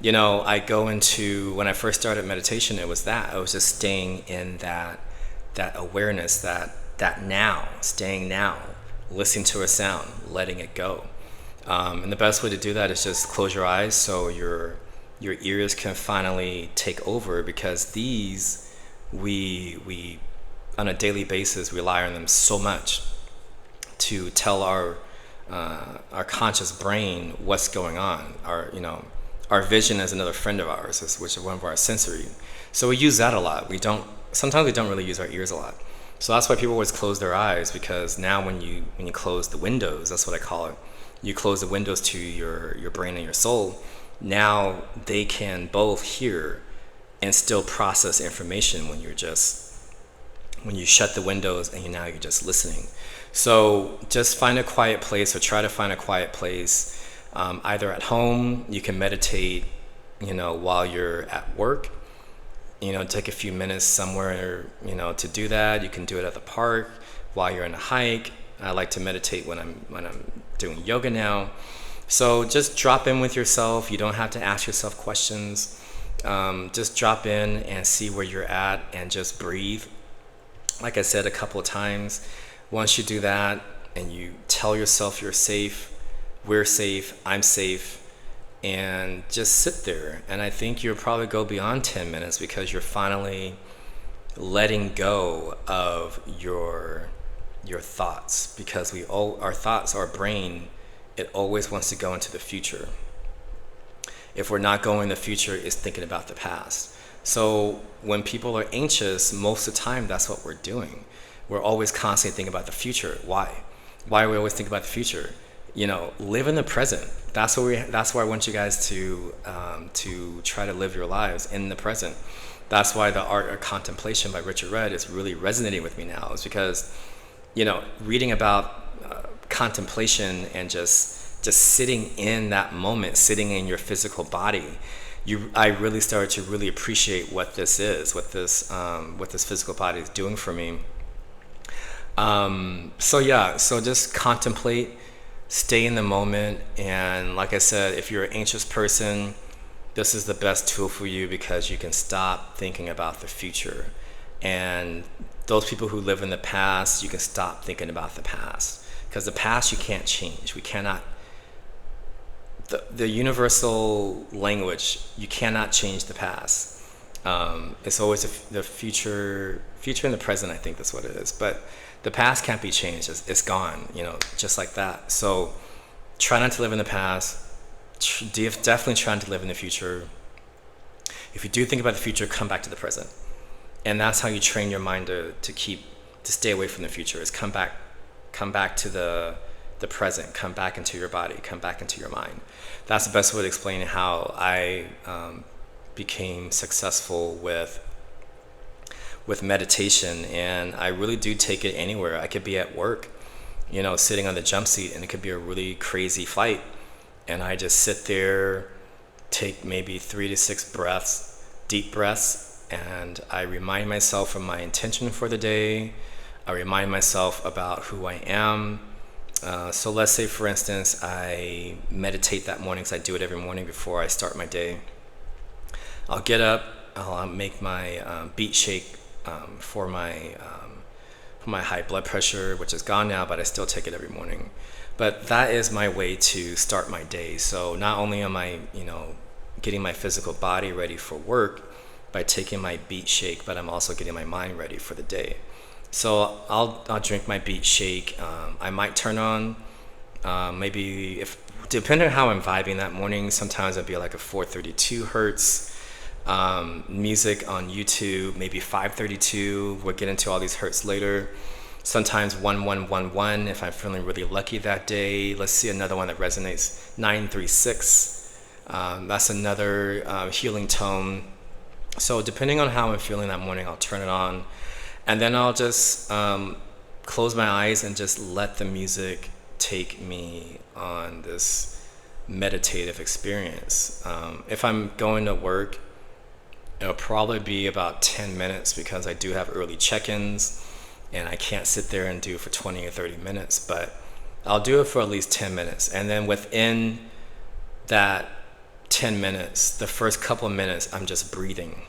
I go into, when I first started meditation, it was that I was just staying in that awareness, that now, staying now, listening to a sound, letting it go. And the best way to do that is just close your eyes so your ears can finally take over, because these, we on a daily basis rely on them so much to tell our conscious brain what's going on. Our vision is another friend of ours, which is one of our sensory. So we use that a lot. Sometimes we don't really use our ears a lot. So that's why people always close their eyes, because now when you close the windows, that's what I call it. You close the windows to your brain and your soul. Now they can both hear and still process information when you shut the windows and you're just listening. So just find a quiet place, or try to find a quiet place. Either at home, you can meditate, while you're at work. Take a few minutes somewhere, to do that. You can do it at the park while you're on a hike. I like to meditate when I'm doing yoga now. So just drop in with yourself. You don't have to ask yourself questions. Just drop in and see where you're at, and just breathe. Like I said a couple of times, once you do that and you tell yourself you're safe, we're safe, I'm safe, and just sit there. And I think you'll probably go beyond 10 minutes, because you're finally letting go of your thoughts, because our thoughts, our brain, it always wants to go into the future. If we're not going in the future, it's thinking about the past. So when people are anxious, most of the time that's what we're doing. We're always constantly thinking about the future. Why are we always thinking about the future? Live in the present. That's why I want you guys to try to live your lives in the present. That's why the Art of Contemplation by Richard Rudd is really resonating with me now. Is because, reading about contemplation and just sitting in that moment, sitting in your physical body, I really started to really appreciate what this is, what this physical body is doing for me. So just contemplate. stay in the moment. And like I said, if you're an anxious person, this is the best tool for you because you can stop thinking about the future. And those people who live in the past, you can stop thinking about the past because the past you can't change. We cannot. The universal language, you cannot change the past. It's always the future and the present. I think that's what it is. But the past can't be changed. It's gone. Just like that. So try not to live in the past. Definitely trying to live in the future. If you do think about the future, come back to the present, and that's how you train your mind to stay away from the future. Is come back to the present, come back into your body, come back into your mind. That's the best way to explain how I became successful with meditation. And I really do take it anywhere. I could be at work, sitting on the jump seat, and it could be a really crazy flight, and I just sit there, take maybe 3 to 6 breaths, deep breaths, and I remind myself of my intention for the day. I remind myself about who I am. So let's say, for instance, I meditate that morning, because I do it every morning before I start my day. I'll get up, I'll make my beet shake for my high blood pressure, which is gone now, but I still take it every morning. But that is my way to start my day. So not only am I, getting my physical body ready for work by taking my beet shake, but I'm also getting my mind ready for the day. So I'll drink my beet shake. I might turn on maybe, depending on how I'm vibing that morning, sometimes it'll be like a 432 hertz music on YouTube, maybe 532. We'll get into all these hertz later. Sometimes 1111 if I'm feeling really lucky that day. Let's see another one that resonates, 936. That's another healing tone. So depending on how I'm feeling that morning, I'll turn it on. And then I'll just close my eyes and just let the music take me on this meditative experience. If I'm going to work, it'll probably be about 10 minutes because I do have early check-ins and I can't sit there and do it for 20 or 30 minutes, but I'll do it for at least 10 minutes. And then within that 10 minutes, the first couple of minutes, I'm just breathing.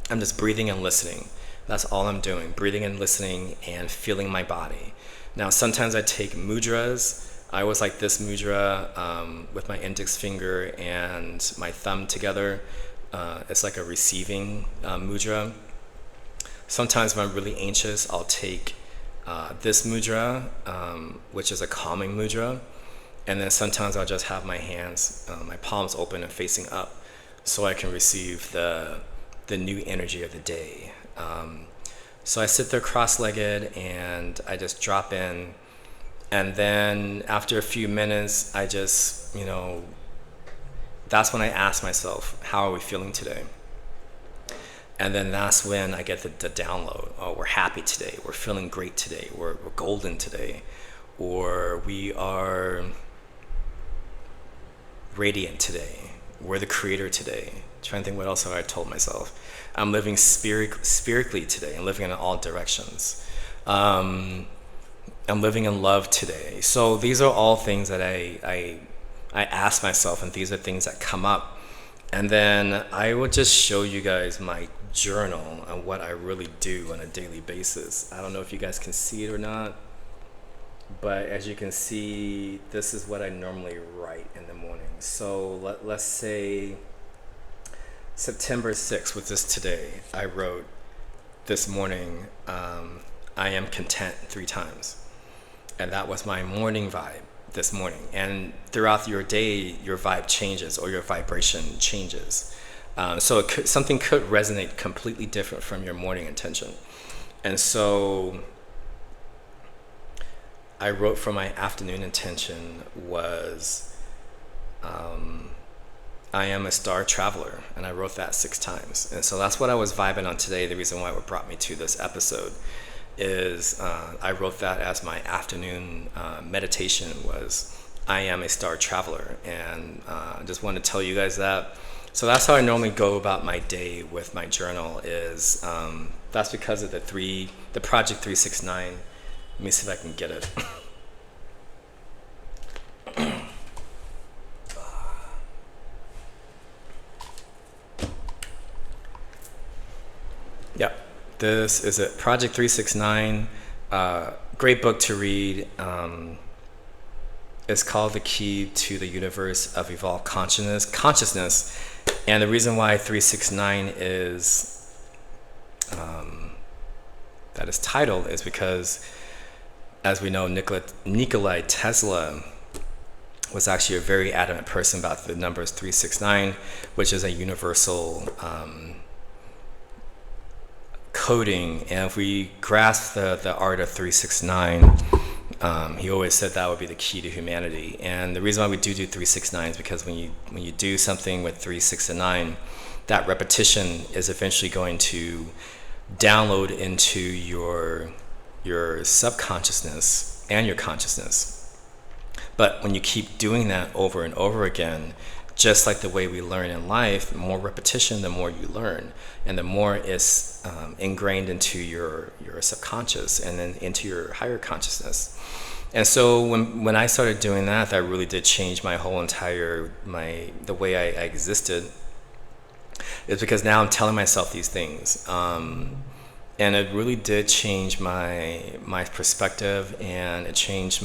I'm just breathing and listening. That's all I'm doing, breathing and listening and feeling my body. Now, sometimes I take mudras. I always like this mudra with my index finger and my thumb together. It's like a receiving mudra. Sometimes when I'm really anxious, I'll take this mudra, which is a calming mudra. And then sometimes I'll just have my hands, my palms open and facing up so I can receive the new energy of the day. So I sit there cross-legged and I just drop in. And then after a few minutes, I just, that's when I ask myself, how are we feeling today? And then that's when I get the download. Oh, we're happy today. We're feeling great today. We're golden today. Or we are radiant today. We're the creator today. I'm trying to think what else have I told myself. I'm living spiritually today. I'm living in all directions. I'm living in love today. So these are all things that I ask myself, and these are things that come up. And then I will just show you guys my journal and what I really do on a daily basis. I don't know if you guys can see it or not, but as you can see, this is what I normally write in the morning. So let's say September 6th, which is today, I wrote this morning, I am content 3 times. And that was my morning vibe this morning. And throughout your day, your vibe changes or your vibration changes. So something could resonate completely different from your morning intention. And so I wrote for my afternoon intention was, I am a star traveler, and I wrote that 6 times. And so that's what I was vibing on today. The reason why it brought me to this episode is I wrote that as my afternoon meditation was, I am a star traveler. And I just wanted to tell you guys that. So that's how I normally go about my day with my journal is, that's because of the Project 369. Let me see if I can get it. This is it. Project 369. Great book to read. It's called The Key to the Universe of Evolved Consciousness. And the reason why 369 is that is titled is because, as we know, Nikolai Tesla was actually a very adamant person about the numbers 369, which is a universal coding. And if we grasp the art of 369, he always said that would be the key to humanity. And the reason why we do 369 is because when you do something with 3, 6, and 9, that repetition is eventually going to download into your subconsciousness and your consciousness. But when you keep doing that over and over again, just like the way we learn in life, the more repetition, the more you learn, and the more it's ingrained into your subconscious and then into your higher consciousness. And so when I started doing that, that really did change my whole entire the way I existed. It's because now I'm telling myself these things, and it really did change my perspective, and it changed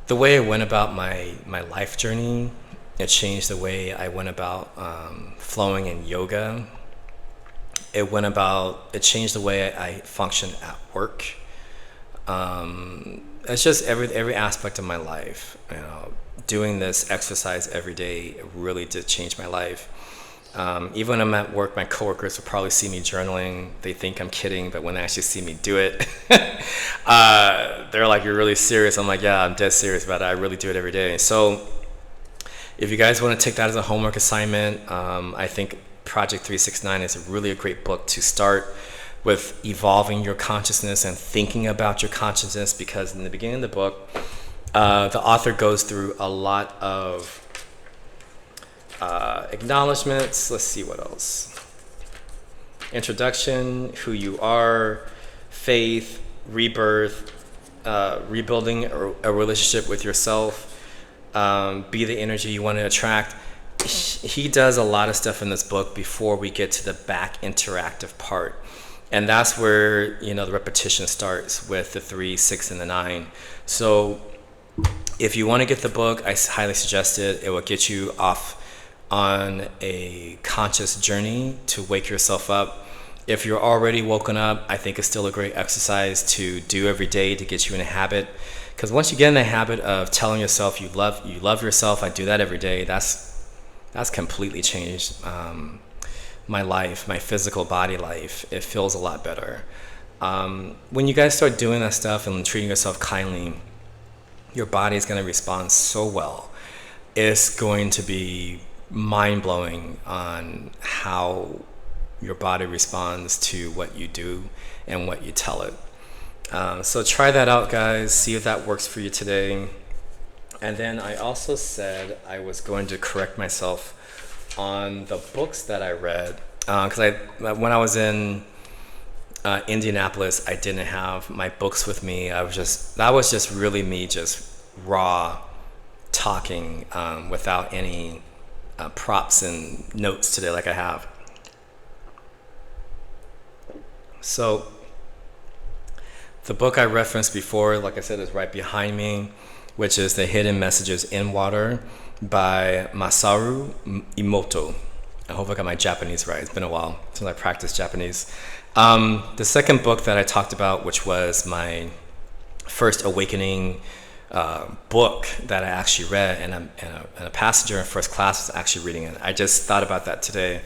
the way I went about my life journey. It changed the way I went about flowing in yoga. It changed the way I functioned at work. It's just every aspect of my life. Doing this exercise every day really did change my life. Even when I'm at work, my coworkers will probably see me journaling. They think I'm kidding, but when they actually see me do it, they're like, "You're really serious?" I'm like, "Yeah, I'm dead serious about it. I really do it every day." So if you guys want to take that as a homework assignment, I think Project 369 is really a great book to start with evolving your consciousness and thinking about your consciousness, because in the beginning of the book, the author goes through a lot of acknowledgments. Let's see what else. Introduction, who you are, faith, rebirth, rebuilding a relationship with yourself, be the energy you want to attract. He does a lot of stuff in this book before we get to the back interactive part. And that's where, the repetition starts with the 3, 6, and the 9. So if you want to get the book, I highly suggest it. It will get you off on a conscious journey to wake yourself up. If you're already woken up, I think it's still a great exercise to do every day to get you in a habit. Because once you get in the habit of telling yourself you love yourself, I do that every day, that's completely changed my life, my physical body life. It feels a lot better. When you guys start doing that stuff and treating yourself kindly, your body is going to respond so well. It's going to be mind-blowing on how your body responds to what you do and what you tell it. So try that out, guys. See if that works for you today. And then I also said I was going to correct myself on the books that I read, because when I was in Indianapolis, I didn't have my books with me. That was just really me, just raw talking without any props and notes today like I have. So the book I referenced before, like I said, is right behind me, which is The Hidden Messages in Water by Masaru Emoto. I hope I got my Japanese right. It's been a while since I practiced Japanese. The second book that I talked about, which was my first awakening book that I actually read, and a passenger in first class was actually reading it. I just thought about that today.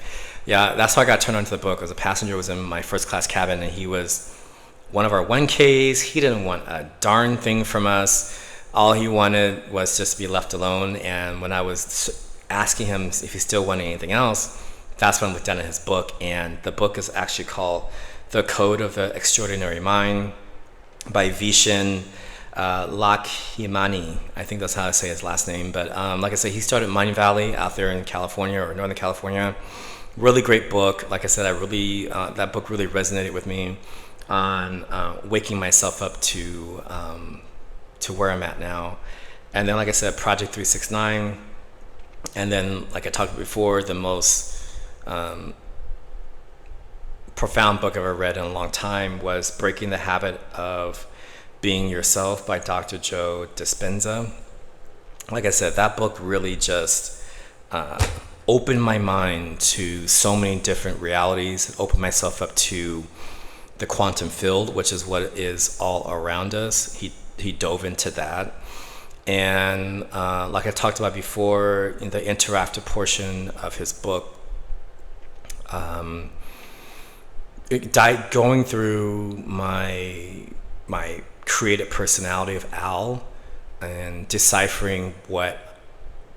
Yeah, that's how I got turned on to the book. Because a passenger was in my first class cabin, and he was one of our 1Ks. He didn't want a darn thing from us. All he wanted was just to be left alone. And when I was asking him if he still wanted anything else, that's when I looked down at his book. And the book is actually called The Code of the Extraordinary Mind by Vishen Lakhiani. I think that's how I say his last name. But like I said, he started Mind Valley out there in California, or Northern California. Really great book. Like I said, that book really resonated with me on waking myself up to where I'm at now. And then, like I said, Project 369. And then, like I talked before, the most profound book I've ever read in a long time was Breaking the Habit of Being Yourself by Dr. Joe Dispenza. Like I said, that book really just opened my mind to so many different realities, opened myself up to the quantum field, which is what is all around us. He dove into that. And like I talked about before, in the interactive portion of his book, going through my creative personality of Al and deciphering what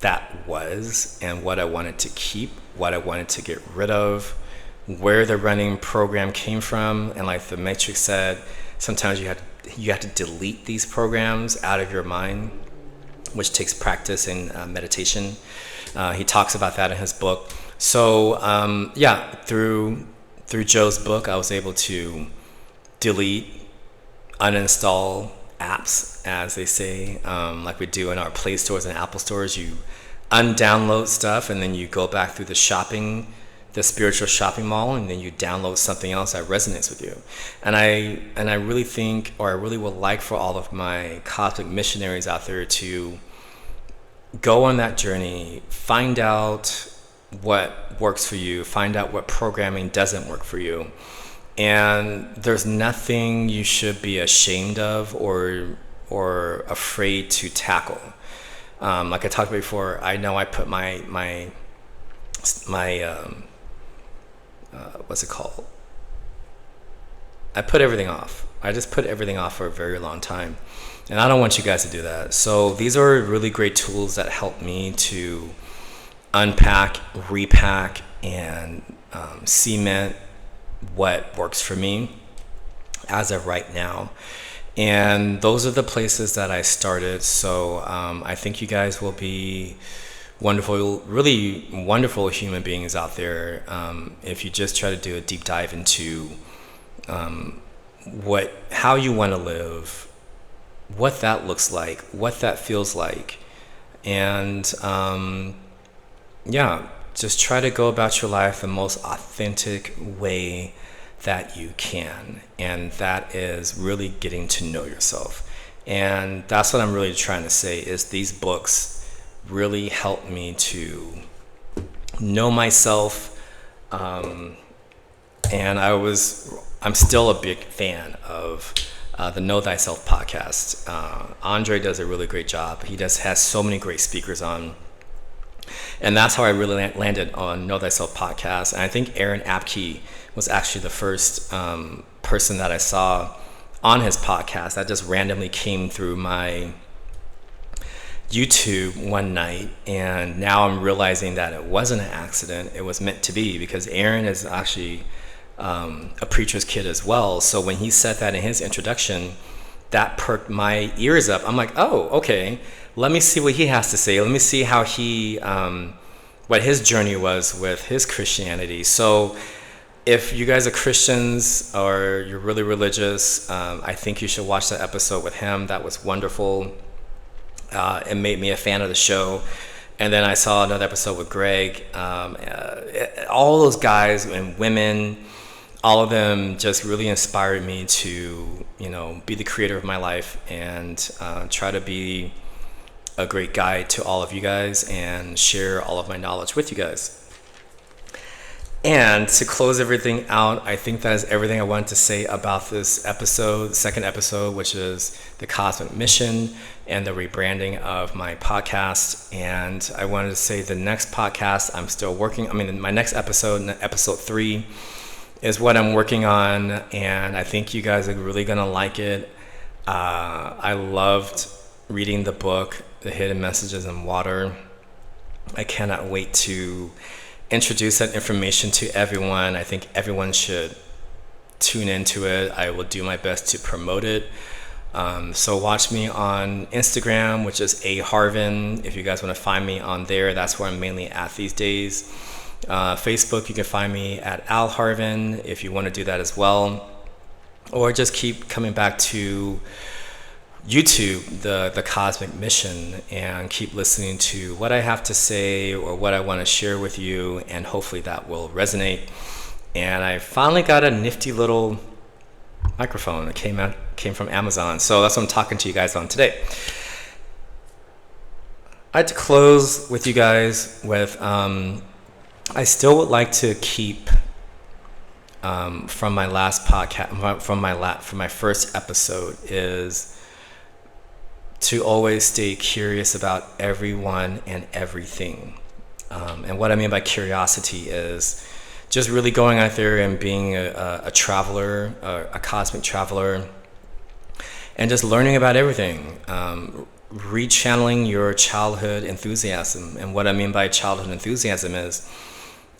that was and what I wanted to keep, what I wanted to get rid of, where the running program came from. And like the Matrix said, sometimes you have to delete these programs out of your mind, which takes practice and meditation. He talks about that in his book. So through Joe's book, I was able to delete, uninstall apps, as they say, like we do in our Play stores and Apple stores. You undownload stuff and then you go back through the spiritual shopping mall, and then you download something else that resonates with you. And I really think, or I really would like for all of my cosmic missionaries out there to go on that journey, find out what works for you, find out what programming doesn't work for you. And there's nothing you should be ashamed of or afraid to tackle. Like I talked about before, I know I put my what's it called? I put everything off. I just put everything off for a very long time. And I don't want you guys to do that. So these are really great tools that help me to unpack, repack, and cement what works for me as of right now. And those are the places that I started. So I think you guys will be wonderful, really wonderful human beings out there if you just try to do a deep dive into how you want to live, what that looks like, what that feels like, and just try to go about your life the most authentic way that you can. And that is really getting to know yourself. And that's what I'm really trying to say, is these books really helped me to know myself. And I'm still a big fan of the Know Thyself podcast. Andre does a really great job. He has so many great speakers on. And that's how I really landed on Know Thyself podcast. And I think Aaron Apke was actually the first person that I saw on his podcast that just randomly came through my YouTube one night. And now I'm realizing that it wasn't an accident. It was meant to be, because Aaron is actually a preacher's kid as well. So when he said that in his introduction, that perked my ears up. I'm like, oh, okay. Let me see what he has to say. Let me see how what his journey was with his Christianity. So if you guys are Christians or you're really religious, I think you should watch that episode with him. That was wonderful. It made me a fan of the show. And then I saw another episode with Greg. All those guys and women, all of them just really inspired me to, be the creator of my life and try to be a great guide to all of you guys and share all of my knowledge with you guys. And to close everything out, I think that is everything I wanted to say about this episode, the second episode, which is the Cosmic Mission and the rebranding of my podcast. And I wanted to say the next podcast I'm still working. My next episode, episode 3, is what I'm working on, and I think you guys are really gonna like it. I loved reading the book, The Hidden Messages in Water. I cannot wait to introduce that information to everyone. I think everyone should tune into it. I will do my best to promote it. So watch me on Instagram, which is aharvin. If you guys want to find me on there, that's where I'm mainly at these days. Facebook, you can find me at Al Harvin if you want to do that as well. Or just keep coming back to YouTube, the Cosmic Mission, and keep listening to what I have to say or what I want to share with you, and hopefully that will resonate. And I finally got a nifty little microphone that came from Amazon. So that's what I'm talking to you guys on today. I'd like to close with you guys with I still would like to keep from my last podcast, from my first episode, is to always stay curious about everyone and everything. And what I mean by curiosity is just really going out there and being a traveler, a cosmic traveler, and just learning about everything. Rechanneling your childhood enthusiasm. And what I mean by childhood enthusiasm is,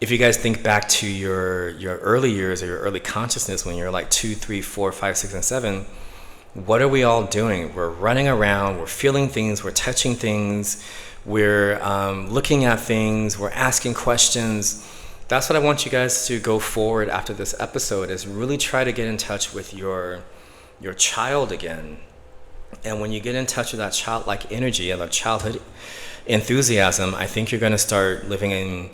if you guys think back to your early years or your early consciousness when you're like 2, 3, 4, 5, 6, and 7, what are we all doing? We're running around, we're feeling things, we're touching things, we're looking at things, we're asking questions. That's what I want you guys to go forward after this episode, is really try to get in touch with your child again. And when you get in touch with that childlike energy and that childhood enthusiasm, I think you're going to start living in,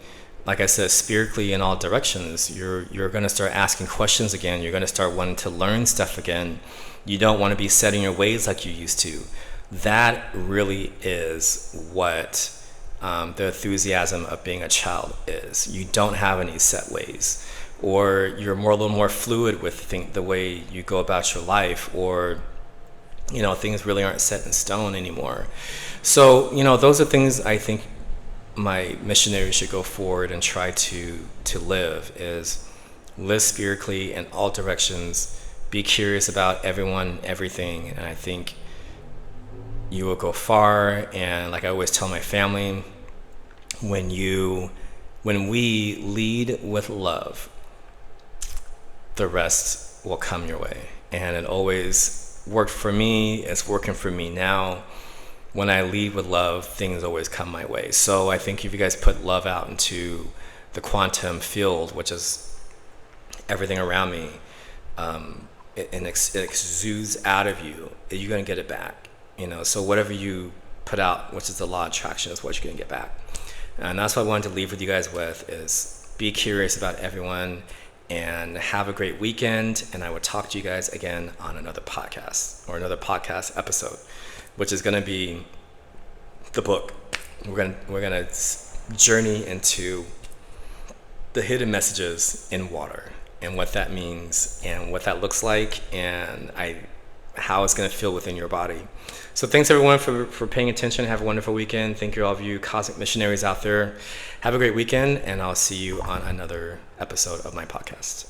like I said, spiritually in all directions. You're going to start asking questions again. You're going to start wanting to learn stuff again. You don't want to be set in your ways like you used to. That really is what the enthusiasm of being a child is. You don't have any set ways, or you're a little more fluid with the way you go about your life, or things really aren't set in stone anymore. So those are things I think my missionaries should go forward and try to live, is live spiritually in all directions, be curious about everyone, everything, and I think you will go far. And like I always tell my family, when we lead with love, the rest will come your way. And it always worked for me, it's working for me now. When I lead with love, things always come my way. So I think if you guys put love out into the quantum field, which is everything around me, it exudes out of you, you're going to get it back. So whatever you put out, which is the law of attraction, is what you're going to get back. And that's what I wanted to leave with you guys with, is be curious about everyone and have a great weekend. And I will talk to you guys again on another podcast, or another podcast episode, which is going to be the book. We're going to journey into the hidden messages in water, and what that means, and what that looks like, and how it's going to feel within your body. So thanks everyone for paying attention. Have a wonderful weekend. Thank you all of you cosmic missionaries out there. Have a great weekend, and I'll see you on another episode of my podcast.